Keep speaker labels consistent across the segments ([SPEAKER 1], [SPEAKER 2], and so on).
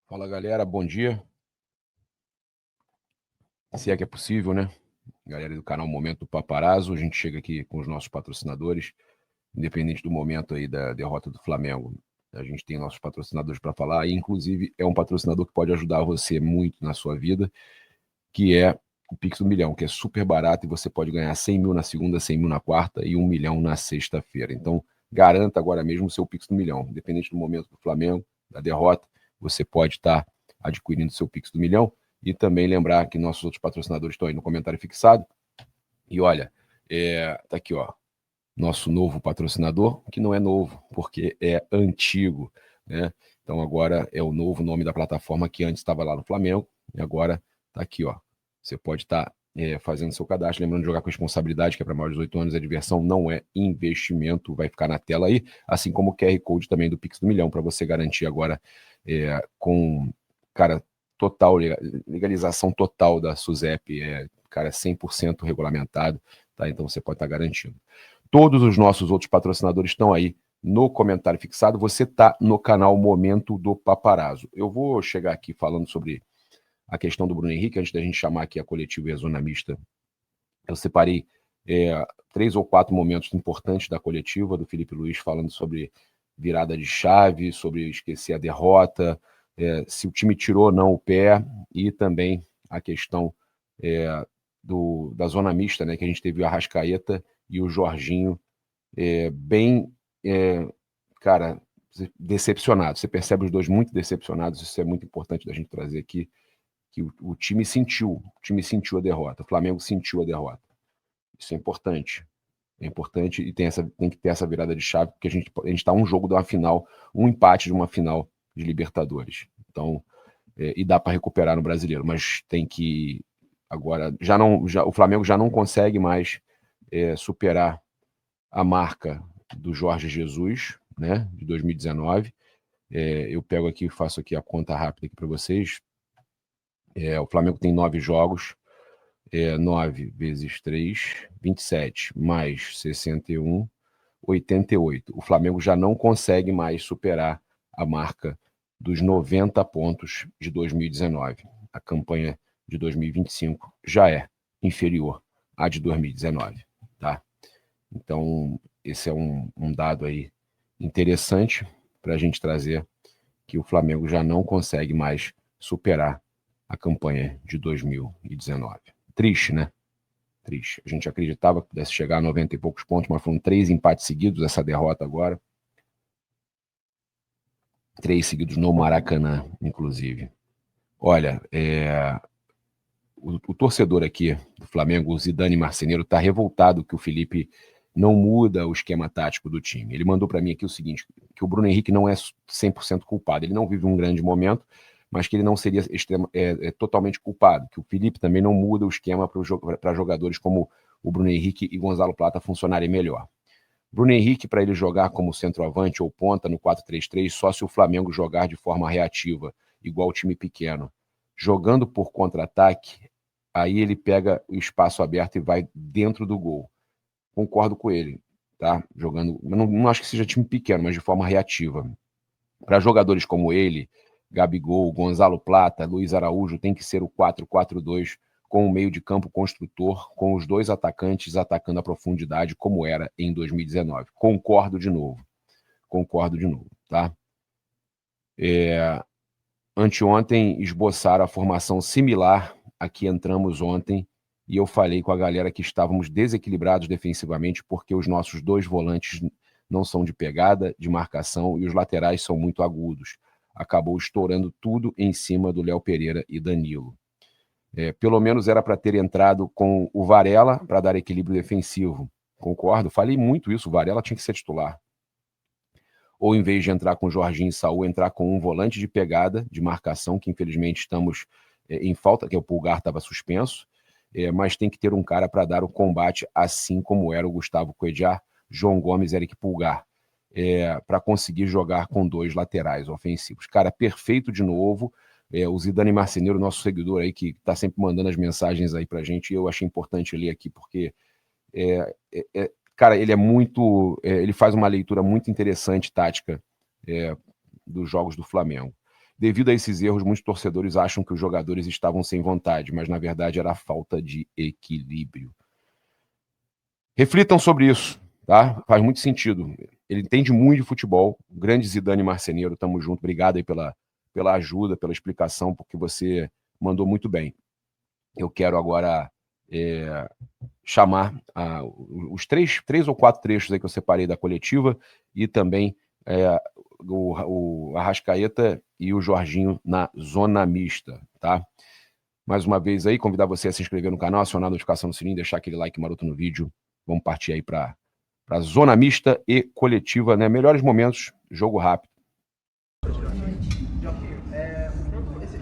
[SPEAKER 1] Fala galera, bom dia. Se é que é possível, né? Galera do canal Momento do Paparazzo, a gente chega aqui com os nossos patrocinadores, independente do momento aí da derrota do Flamengo. A gente tem nossos patrocinadores para falar, e inclusive é um patrocinador que pode ajudar você muito na sua vida, que é o Pix do Milhão, que é super barato e você pode ganhar 100 mil na segunda, 100 mil na quarta e 1 milhão na sexta-feira. Então, garanta agora mesmo o seu Pix do Milhão. Independente do momento do Flamengo, da derrota, você pode estar adquirindo o seu Pix do Milhão. E também lembrar que nossos outros patrocinadores estão aí no comentário fixado. E olha, tá aqui, ó, nosso novo patrocinador, que não é novo, porque é antigo, né? Então agora é o novo nome da plataforma que antes estava lá no Flamengo, e agora tá aqui, ó. Você pode estar fazendo seu cadastro, lembrando de jogar com responsabilidade, que é para maiores de 18 anos, é diversão, não é investimento, vai ficar na tela aí, assim como o QR Code também do Pix do Milhão, para você garantir agora com, cara, total, legalização total da SUSEP, cara, 100% regulamentado, tá? Então você pode estar garantindo. Todos os nossos outros patrocinadores estão aí no comentário fixado. Você está no canal Momento do Paparazzo. Eu vou chegar aqui falando sobre a questão do Bruno Henrique, antes da gente chamar aqui a coletiva e a zona mista. Eu separei 3 ou 4 momentos importantes da coletiva do Felipe Luiz, falando sobre virada de chave, sobre esquecer a derrota, se o time tirou ou não o pé, e também a questão da zona mista, né, que a gente teve o Arrascaeta e o Jorginho bem, cara, decepcionados. Você percebe os dois muito decepcionados, isso é muito importante da gente trazer aqui, que o time sentiu a derrota, o Flamengo sentiu a derrota. Isso é importante. É importante e tem que ter essa virada de chave, porque a gente está um jogo de uma final, um empate de uma final de Libertadores. Então, e dá para recuperar no Brasileiro, mas tem que agora o Flamengo já não consegue mais superar a marca do Jorge Jesus, né, de 2019. Eu pego aqui, faço aqui a conta rápida aqui para vocês. O Flamengo tem 9 jogos, 9 vezes 3, 27, mais 61, 88. O Flamengo já não consegue mais superar a marca dos 90 pontos de 2019. A campanha de 2025 já é inferior à de 2019, tá? Então, esse é um dado aí interessante para a gente trazer, que o Flamengo já não consegue mais superar a campanha de 2019. Triste, né? Triste. A gente acreditava que pudesse chegar a 90 e poucos pontos, mas foram 3 empates seguidos, essa derrota agora. 3 seguidos no Maracanã, inclusive. Olha, o torcedor aqui do Flamengo, o Zidane Marceneiro, está revoltado que o Felipe não muda o esquema tático do time. Ele mandou para mim aqui o seguinte, que o Bruno Henrique não é 100% culpado. Ele não vive um grande momento, mas que ele não seria totalmente culpado, que o Felipe também não muda o esquema para jogadores como o Bruno Henrique e Gonzalo Plata funcionarem melhor. Bruno Henrique, para ele jogar como centroavante ou ponta no 4-3-3, só se o Flamengo jogar de forma reativa, igual o time pequeno. Jogando por contra-ataque, aí ele pega o espaço aberto e vai dentro do gol. Concordo com ele, tá? Jogando, não acho que seja time pequeno, mas de forma reativa. Para jogadores como ele, Gabigol, Gonzalo Plata, Luiz Araújo, tem que ser o 4-4-2 com o meio de campo construtor, com os dois atacantes atacando a profundidade, como era em 2019. Concordo de novo, tá? Anteontem esboçaram a formação similar a que entramos ontem, e eu falei com a galera que estávamos desequilibrados defensivamente porque os nossos 2 volantes não são de pegada, de marcação, e os laterais são muito agudos. Acabou estourando tudo em cima do Léo Pereira e Danilo. Pelo menos era para ter entrado com o Varela para dar equilíbrio defensivo. Concordo, falei muito isso, o Varela tinha que ser titular. Ou em vez de entrar com Jorginho e Saul, entrar com um volante de pegada, de marcação, que infelizmente estamos em falta, que é o Pulgar estava suspenso, mas tem que ter um cara para dar o combate, assim como era o Gustavo Cuéllar, João Gomes, Eric Pulgar, para conseguir jogar com 2 laterais ofensivos. Cara, perfeito de novo. O Zidane Marceneiro, nosso seguidor aí, que está sempre mandando as mensagens aí para a gente, e eu achei importante ler aqui, porque cara, ele é muito, ele faz uma leitura muito interessante, tática, dos jogos do Flamengo. Devido a esses erros, muitos torcedores acham que os jogadores estavam sem vontade, mas na verdade era a falta de equilíbrio. Reflitam sobre isso, tá? Faz muito sentido. Ele entende muito de futebol. Grande Zidane Marceneiro, tamo junto. Obrigado aí pela ajuda, pela explicação, porque você mandou muito bem. Eu quero agora chamar os três ou quatro trechos aí que eu separei da coletiva e também o Arrascaeta e o Jorginho na zona mista, tá? Mais uma vez aí, convidar você a se inscrever no canal, acionar a notificação no sininho, deixar aquele like maroto no vídeo. Vamos partir aí para zona mista e coletiva, né? Melhores momentos, jogo rápido.
[SPEAKER 2] Esse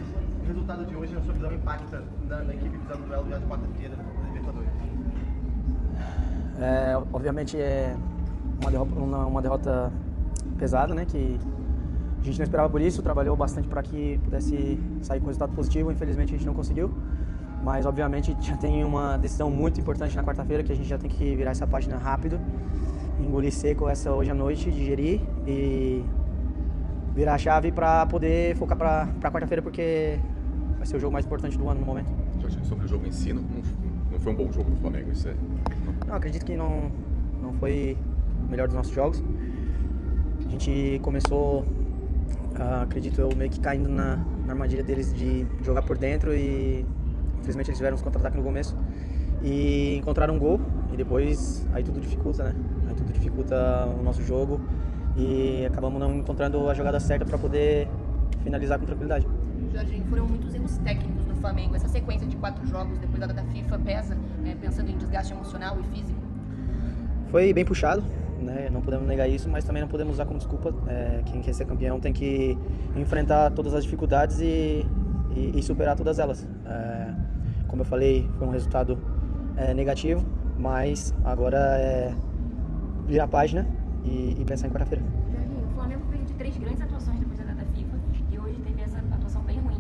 [SPEAKER 2] resultado de hoje, na sua visão, impacta na equipe visando o duelo de quarta-feira da Libertadores?
[SPEAKER 3] Obviamente é uma derrota pesada, né? Que a gente não esperava por isso, trabalhou bastante para que pudesse sair com resultado positivo. Infelizmente a gente não conseguiu, mas obviamente já tem uma decisão muito importante na quarta-feira que a gente já tem que virar essa página rápido, engolir seco essa hoje à noite, digerir e virar a chave para poder focar para quarta-feira, porque vai ser o jogo mais importante do ano no momento.
[SPEAKER 4] Sobre o jogo em si, não foi um bom jogo do Flamengo, isso é?
[SPEAKER 3] Não, acredito que não foi o melhor dos nossos jogos. A gente começou, acredito eu, meio que caindo na armadilha deles de jogar por dentro e infelizmente eles tiveram uns contra-ataques no começo e encontraram um gol e depois aí tudo dificulta, né? Aí tudo dificulta o nosso jogo e acabamos não encontrando a jogada certa para poder finalizar com tranquilidade.
[SPEAKER 5] Jorginho, foram muitos erros técnicos do Flamengo. Essa sequência de 4 jogos depois da data FIFA pesa, pensando em desgaste emocional e físico?
[SPEAKER 3] Foi bem puxado, né? Não podemos negar isso, mas também não podemos usar como desculpa. Quem quer ser campeão tem que enfrentar todas as dificuldades e superar todas elas. Como eu falei, foi um resultado negativo, mas agora é virar a página e pensar em quarta-feira.
[SPEAKER 5] Jorginho, o Flamengo veio de 3 grandes atuações depois da data FIFA e hoje teve essa atuação bem ruim.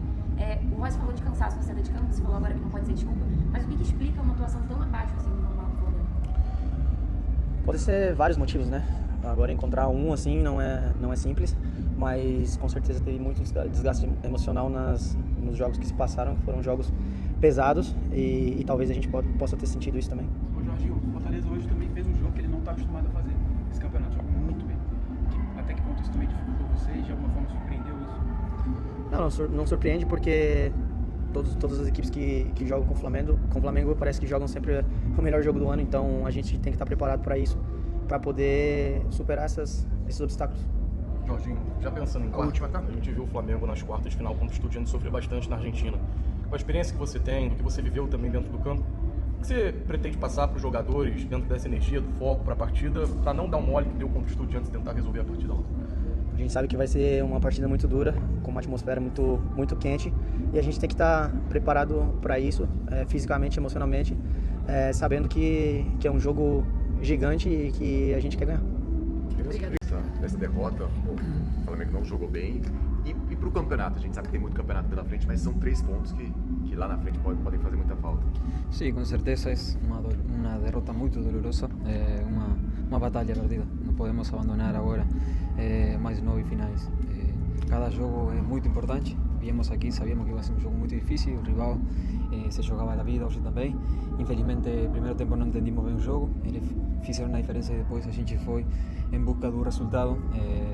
[SPEAKER 5] O Royce falou de cansaço na saída de campo, você falou agora que não pode ser desculpa, mas o que explica uma atuação tão abaixo assim do normal do Flamengo?
[SPEAKER 3] Pode ser vários motivos, né? Agora encontrar um assim não é simples, mas com certeza teve muito desgaste emocional nos jogos que se passaram, que foram jogos pesados e talvez a gente possa ter sentido isso também.
[SPEAKER 6] O Jorginho, o Fortaleza hoje também fez um jogo que ele não está acostumado a fazer. Esse campeonato joga muito bem. Até que ponto isso também dificultou vocês? De alguma forma surpreendeu isso?
[SPEAKER 3] Não surpreende porque todas as equipes que jogam com o Flamengo parece que jogam sempre o melhor jogo do ano, então a gente tem que estar preparado para isso, para poder superar esses obstáculos.
[SPEAKER 4] Jorginho, já pensando em quartas, a gente viu o Flamengo nas quartas de final contra o Estudiantes sofrer bastante na Argentina. Com a experiência que você tem, do que você viveu também dentro do campo, o que você pretende passar para os jogadores dentro dessa energia, do foco para a partida, para não dar um mole que deu contra o Estudiantes e tentar resolver a partida lá?
[SPEAKER 3] A gente sabe que vai ser uma partida muito dura, com uma atmosfera muito, muito quente, e a gente tem que estar preparado para isso, fisicamente, emocionalmente, sabendo que é um jogo gigante e que a gente quer ganhar.
[SPEAKER 4] Essa derrota, o Flamengo não jogou bem. E para o campeonato, a gente sabe que tem muito campeonato pela frente, mas são 3 pontos que lá na frente podem fazer muita falta.
[SPEAKER 7] Sí, con certeza es una derrota muy dolorosa, una batalla perdida. No podemos abandonar agora mais 9 finais. Cada jogo é muito importante. Viemos aqui, sabíamos que ia ser um jogo muito difícil, o rival se jogava a vida hoje também. Infelizmente, no primeiro tempo não entendimos bem o jogo, eles fizeram a diferença e depois a gente foi em busca do resultado.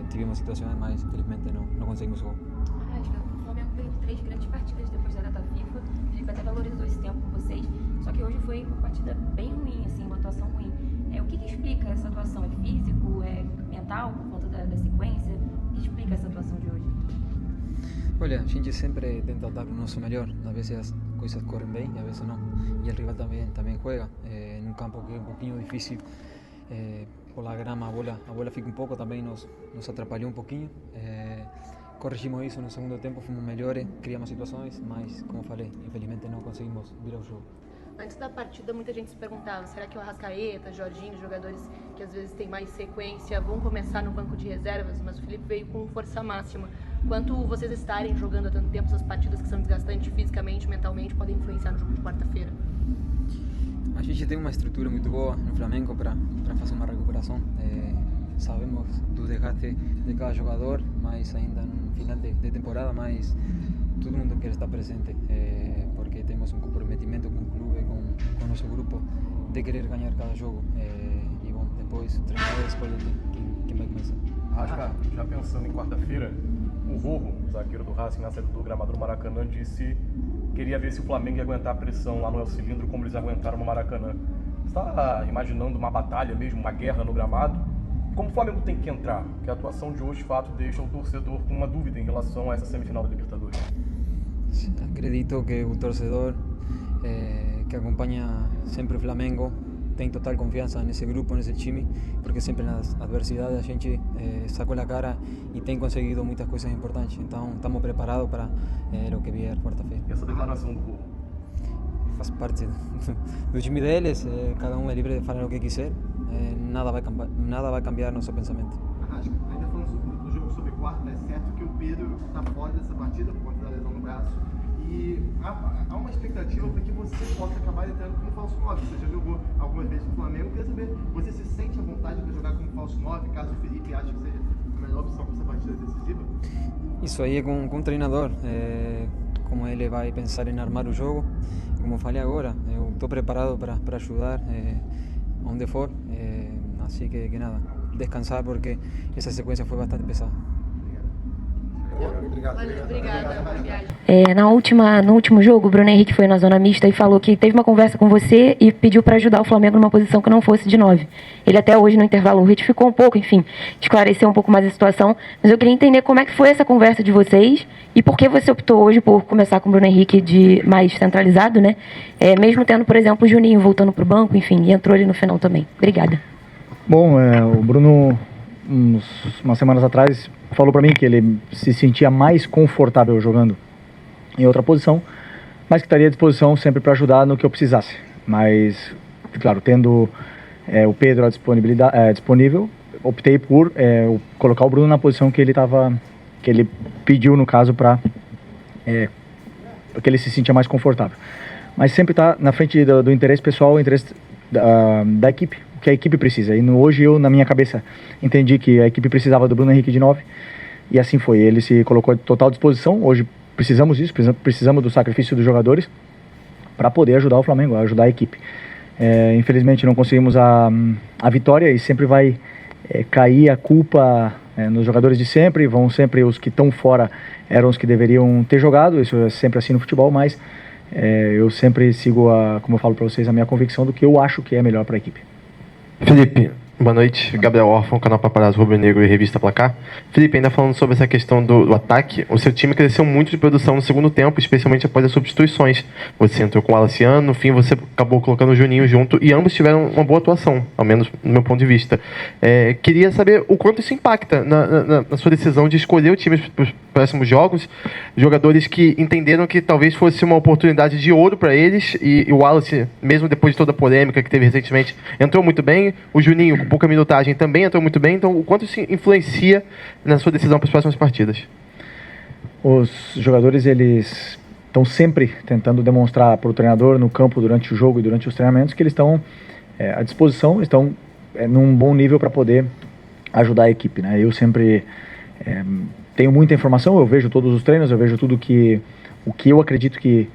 [SPEAKER 7] Tivemos situações, mas infelizmente não conseguimos o gol.
[SPEAKER 5] O Flamengo veio de 3 grandes partidas depois da data FIFA, a gente até valorizou esse tempo com vocês, só que hoje foi uma partida bem ruim, assim, uma atuação ruim. O que explica essa atuação? É físico? É mental, por conta da sequência? O que explica essa atuação de hoje?
[SPEAKER 7] Olha, a gente sempre tenta dar o nosso melhor, às vezes as coisas correm bem, às vezes não, e o rival também juega em um campo que é um pouquinho difícil, por la grama a bola fica um pouco, também nos atrapalhou um pouquinho, corrigimos isso no segundo tempo, fomos melhores, criamos situações, mas como falei, infelizmente não conseguimos virar o jogo.
[SPEAKER 5] Antes da partida, muita gente se perguntava, será que o Arrascaeta, Jorginho, jogadores que às vezes têm mais sequência, vão começar no banco de reservas, mas o Felipe veio com força máxima. Quanto vocês estarem jogando há tanto tempo essas partidas que são desgastantes fisicamente, mentalmente, podem influenciar no jogo de quarta-feira?
[SPEAKER 7] A gente tem uma estrutura muito boa no Flamengo para fazer uma recuperação. Sabemos do desgaste de cada jogador, mas ainda no final de temporada, mas todo mundo quer estar presente, porque temos um comprometimento com o clube, com o nosso grupo, de querer ganhar cada jogo. E bom, depois o treinador escolhe quem vai começar.
[SPEAKER 4] Rasca, já pensando em quarta-feira, o Rorro, zagueiro do Racing, na saída do gramado do Maracanã, disse que queria ver se o Flamengo ia aguentar a pressão lá no El Cilindro como eles aguentaram no Maracanã. Você está imaginando uma batalha mesmo, uma guerra no gramado? Como o Flamengo tem que entrar? Porque a atuação de hoje, de fato, deixa o torcedor com uma dúvida em relação a essa semifinal da Libertadores.
[SPEAKER 7] Acredito que o torcedor que acompanha sempre o Flamengo tem total confiança nesse grupo, nesse time, porque sempre nas adversidades a gente sacou a cara e tem conseguido muitas coisas importantes. Então estamos preparados para o que vier quarta-feira.
[SPEAKER 4] E essa declaração do Rorro?
[SPEAKER 7] Faz parte do time deles, cada um é livre de falar o que quiser, nada vai cambiar nosso pensamento.
[SPEAKER 2] Arrasca, ainda falando do jogo sobre quarta, é certo que o Pedro está fora dessa partida por conta da lesão no braço. E há uma expectativa para que você possa acabar entrando como falso 9. Você já jogou algumas vezes no Flamengo. Eu queria saber, você se sente à vontade para jogar como falso 9, caso o Felipe ache que seja a melhor opção para essa partida decisiva?
[SPEAKER 7] Isso aí é com o treinador, como ele vai pensar em armar o jogo. Como falei agora, eu estou preparado para ajudar onde for. Assim que nada, descansar porque essa sequência foi bastante pesada.
[SPEAKER 8] No último jogo, o Bruno Henrique foi na zona mista e falou que teve uma conversa com você e pediu para ajudar o Flamengo numa posição que não fosse de 9. Ele até hoje no intervalo retificou um pouco, enfim, esclareceu um pouco mais a situação, mas eu queria entender como é que foi essa conversa de vocês e por que você optou hoje por começar com o Bruno Henrique de mais centralizado, né? Mesmo tendo, por exemplo, o Juninho voltando para o banco, enfim, e entrou ali no final também. Obrigada.
[SPEAKER 9] Bom, o Bruno, umas semanas atrás, falou para mim que ele se sentia mais confortável jogando em outra posição, mas que estaria à disposição sempre para ajudar no que eu precisasse. Mas, claro, tendo o Pedro disponível, optei por colocar o Bruno na posição que ele pediu, no caso, para que ele se sentia mais confortável. Mas sempre está na frente do interesse pessoal, o interesse da equipe, o que a equipe precisa. E hoje eu, na minha cabeça, entendi que a equipe precisava do Bruno Henrique de 9, e assim foi. Ele se colocou à total disposição. Hoje precisamos disso, precisamos do sacrifício dos jogadores para poder ajudar o Flamengo, ajudar a equipe. Infelizmente não conseguimos a vitória e sempre vai cair a culpa nos jogadores de sempre. Vão sempre os que estão fora, eram os que deveriam ter jogado. Isso é sempre assim no futebol, mas eu sempre sigo, como eu falo para vocês, a minha convicção do que eu acho que é melhor para a equipe.
[SPEAKER 10] Felipe, boa noite. Gabriel Orfan, canal Paparazzo Rubro Negro e Revista Placar. Felipe, ainda falando sobre essa questão do ataque, o seu time cresceu muito de produção no segundo tempo, especialmente após as substituições. Você entrou com o Alaciano, no fim você acabou colocando o Juninho junto e ambos tiveram uma boa atuação, ao menos no meu ponto de vista. Queria saber o quanto isso impacta na sua decisão de escolher o time para os próximos jogos, jogadores que entenderam que talvez fosse uma oportunidade de ouro para eles, e o Wallace, mesmo depois de toda a polêmica que teve recentemente, entrou muito bem, o Juninho, com pouca minutagem, também entrou muito bem. Então, o quanto isso influencia na sua decisão para as próximas partidas?
[SPEAKER 9] Os jogadores, eles estão sempre tentando demonstrar para o treinador no campo, durante o jogo e durante os treinamentos, que eles estão à disposição, estão num bom nível para poder ajudar a equipe, né? Eu sempre tenho muita informação, eu vejo todos os treinos, eu vejo tudo o que eu acredito que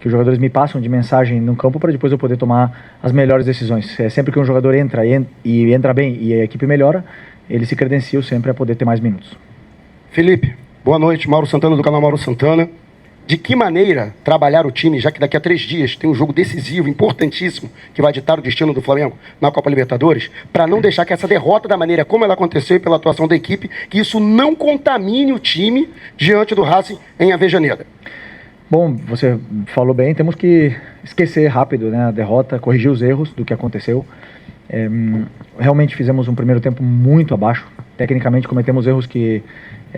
[SPEAKER 9] os jogadores me passam de mensagem no campo, para depois eu poder tomar as melhores decisões. Sempre que um jogador entra e entra bem e a equipe melhora, ele se credencia sempre a poder ter mais minutos.
[SPEAKER 11] Felipe, boa noite. Mauro Santana, do canal Mauro Santana. De que maneira trabalhar o time, já que daqui a 3 dias tem um jogo decisivo, importantíssimo, que vai ditar o destino do Flamengo na Copa Libertadores, para não deixar que essa derrota, da maneira como ela aconteceu e pela atuação da equipe, que isso não contamine o time diante do Racing em Avejaneira?
[SPEAKER 9] Bom, você falou bem, temos que esquecer rápido, né, a derrota, corrigir os erros do que aconteceu. Realmente fizemos um primeiro tempo muito abaixo, tecnicamente cometemos erros que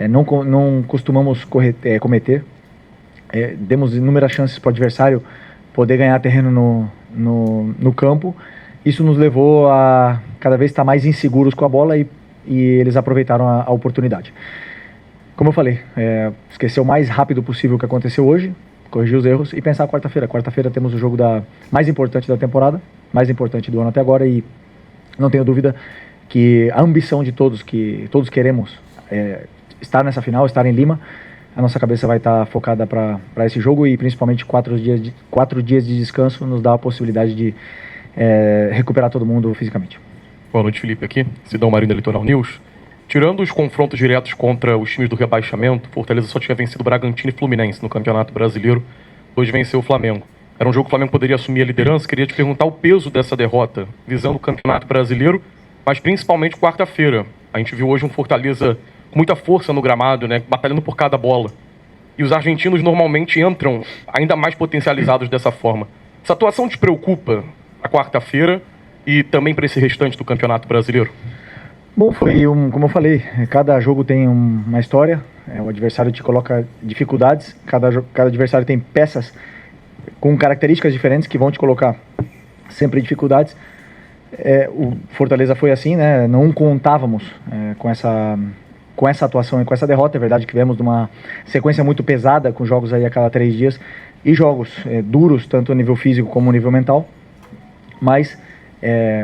[SPEAKER 9] não costumamos cometer. Demos inúmeras chances para o adversário poder ganhar terreno no campo. Isso nos levou a cada vez estar mais inseguros com a bola e eles aproveitaram a oportunidade. Como eu falei, esquecer o mais rápido possível o que aconteceu hoje, corrigir os erros e pensar quarta-feira. Quarta-feira temos o jogo mais importante da temporada, mais importante do ano até agora, e não tenho dúvida que a ambição de todos, que todos queremos estar nessa final, estar em Lima, a nossa cabeça vai estar focada para esse jogo e principalmente 4 dias de descanso nos dá a possibilidade de recuperar todo mundo fisicamente.
[SPEAKER 4] Boa noite, Felipe, aqui, Sidão Marinho da Litoral News. Tirando os confrontos diretos contra os times do rebaixamento, Fortaleza só tinha vencido Bragantino e Fluminense no Campeonato Brasileiro, hoje venceu o Flamengo. Era um jogo que o Flamengo poderia assumir a liderança. Queria te perguntar o peso dessa derrota, visando o Campeonato Brasileiro, mas principalmente quarta-feira. A gente viu hoje um Fortaleza com muita força no gramado, né, batalhando por cada bola. E os argentinos normalmente entram ainda mais potencializados dessa forma. Essa atuação te preocupa a quarta-feira e também para esse restante do Campeonato Brasileiro?
[SPEAKER 9] Bom, como eu falei, cada jogo tem uma história, o adversário te coloca dificuldades, cada adversário tem peças com características diferentes que vão te colocar sempre dificuldades. O Fortaleza foi assim, né? Não contávamos com essa atuação e com essa derrota. É verdade que viemos de uma sequência muito pesada, com jogos aí a cada 3 dias, e jogos duros, tanto a nível físico como a nível mental, mas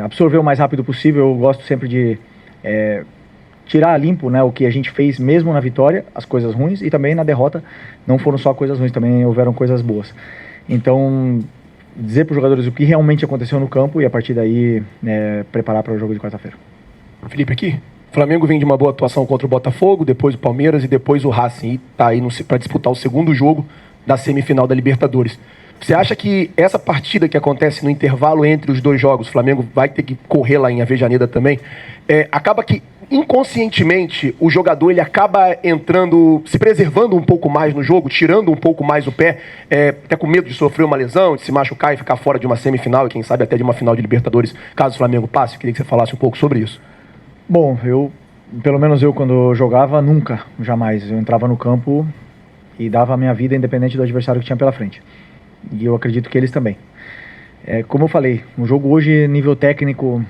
[SPEAKER 9] absorver o mais rápido possível. Eu gosto sempre de tirar a limpo, né, o que a gente fez mesmo na vitória, as coisas ruins, e também na derrota não foram só coisas ruins, também houveram coisas boas. Então, dizer para os jogadores o que realmente aconteceu no campo e a partir daí preparar para o jogo de quarta-feira.
[SPEAKER 12] Felipe aqui. O Flamengo vem de uma boa atuação contra o Botafogo, depois o Palmeiras e depois o Racing, e está aí para disputar o segundo jogo da semifinal da Libertadores. Você acha que essa partida que acontece no intervalo entre os 2 jogos, o Flamengo vai ter que correr lá em Avejaneda também, acaba que inconscientemente o jogador ele acaba entrando, se preservando um pouco mais no jogo, tirando um pouco mais o pé, até com medo de sofrer uma lesão, de se machucar e ficar fora de uma semifinal e quem sabe até de uma final de Libertadores, caso o Flamengo passe? Eu queria que você falasse um pouco sobre isso.
[SPEAKER 9] Bom, pelo menos eu quando jogava, jamais, eu entrava no campo e dava a minha vida independente do adversário que tinha pela frente. E eu acredito que eles também. Como eu falei, um jogo hoje, nível técnico,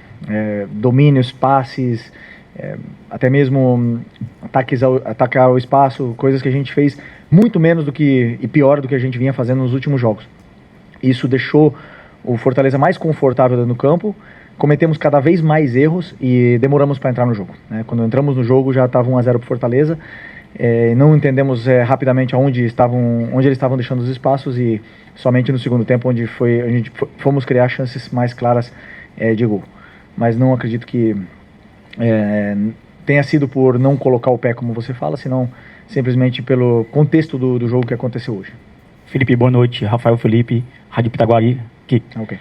[SPEAKER 9] domínios, passes, até mesmo ataque ao espaço, coisas que a gente fez muito menos e pior do que a gente vinha fazendo nos últimos jogos. Isso deixou o Fortaleza mais confortável dentro do campo, cometemos cada vez mais erros e demoramos para entrar no jogo. Quando entramos no jogo já estava 1-0 para o Fortaleza, não entendemos rapidamente onde eles estavam deixando os espaços e somente no segundo tempo onde a gente fomos criar chances mais claras de gol. Mas não acredito que tenha sido por não colocar o pé, como você fala, senão simplesmente pelo contexto do jogo que aconteceu hoje.
[SPEAKER 13] Felipe, boa noite. Rafael Felipe, Rádio Pitaguari. Aqui.
[SPEAKER 9] Ok.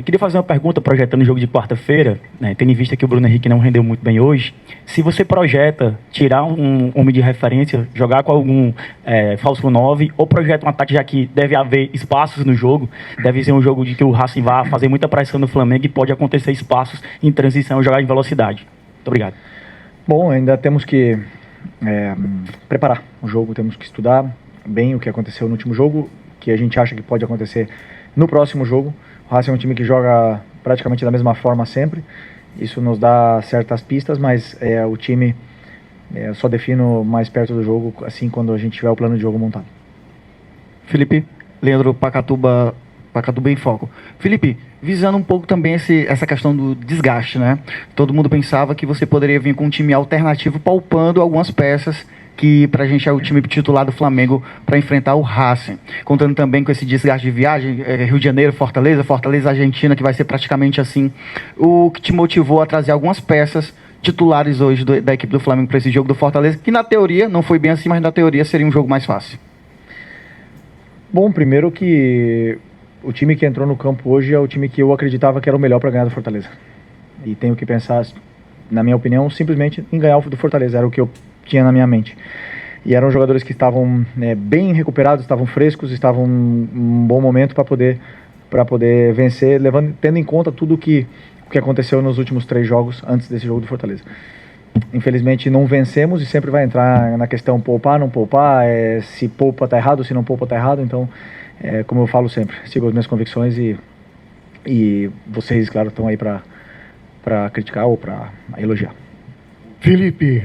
[SPEAKER 13] Queria fazer uma pergunta projetando o jogo de quarta-feira, né, tendo em vista que o Bruno Henrique não rendeu muito bem hoje. Se você projeta tirar um homem de referência, jogar com algum falso 9, ou projeta um ataque, já que deve haver espaços no jogo, deve ser um jogo de que o Racing vai fazer muita pressão no Flamengo e pode acontecer espaços em transição, jogar em velocidade. Muito obrigado.
[SPEAKER 9] Bom, ainda temos que preparar o jogo, temos que estudar bem o que aconteceu no último jogo, que a gente acha que pode acontecer no próximo jogo. O Racing é um time que joga praticamente da mesma forma sempre. Isso nos dá certas pistas, mas o time só defino mais perto do jogo, assim, quando a gente tiver o plano de jogo montado.
[SPEAKER 14] Felipe, Leandro Pacatuba em Foco. Felipe, visando um pouco também essa questão do desgaste, né? Todo mundo pensava que você poderia vir com um time alternativo, poupando algumas peças que pra gente é o time titular do Flamengo para enfrentar o Racing. Contando também com esse desgaste de viagem, Rio de Janeiro, Fortaleza, Argentina, que vai ser praticamente assim. O que te motivou a trazer algumas peças titulares hoje da equipe do Flamengo para esse jogo do Fortaleza, que na teoria, não foi bem assim, mas na teoria seria um jogo mais fácil?
[SPEAKER 9] Bom, primeiro que o time que entrou no campo hoje é o time que eu acreditava que era o melhor para ganhar do Fortaleza. E tenho que pensar, na minha opinião, simplesmente em ganhar o do Fortaleza, era o que eu tinha na minha mente. E eram jogadores que estavam bem recuperados, estavam frescos, estavam em um bom momento para poder vencer, tendo em conta tudo o que aconteceu nos últimos 3 jogos antes desse jogo do Fortaleza. Infelizmente não vencemos e sempre vai entrar na questão poupar, não poupar, se poupa tá errado, se não poupa tá errado. Então, como eu falo sempre, sigo as minhas convicções e vocês, claro, estão aí para criticar ou para elogiar.
[SPEAKER 12] Felipe,